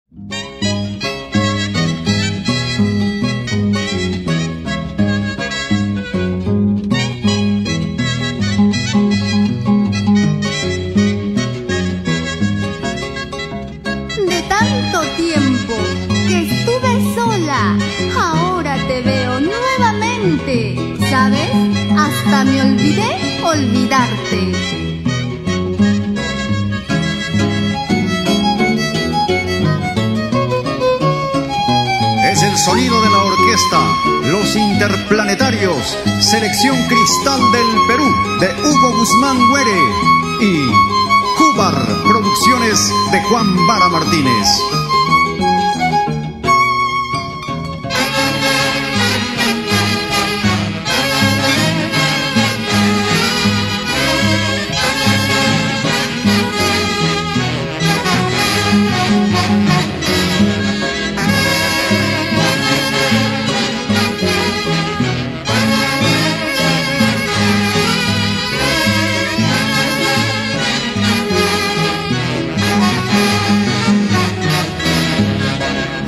De tanto tiempo que estuve sola, ahora te veo nuevamente. ¿Sabes? Hasta me olvidé olvidarte. Es el sonido de la orquesta Los Interplanetarios, Selección Cristal del Perú, de Hugo Guzmán Güere, y Cubar Producciones de Juan Vara Martínez.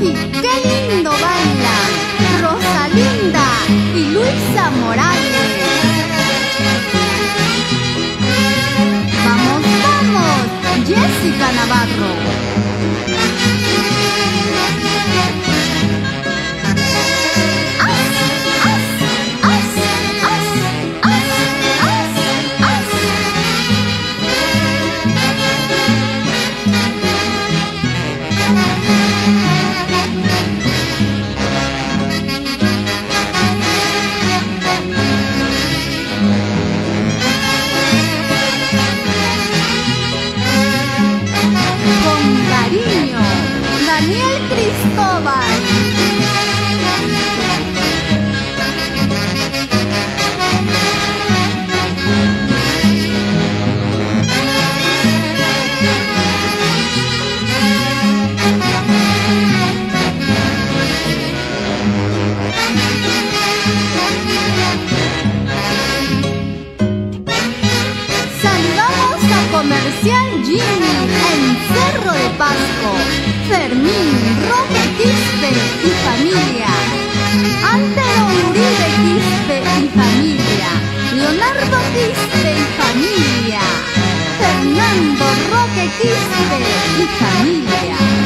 Y qué lindo bailan Rosalinda y Luisa Morales. Vamos, vamos, Jessica Navarro. Daniel Cristóbal. Saludamos a Comercial Jimmy en Cerro de Pasco, Fermín Roque Quispe y familia, Antero Uribe Quispe y familia, Leonardo Quispe y familia, Fernando Roque Quispe y familia.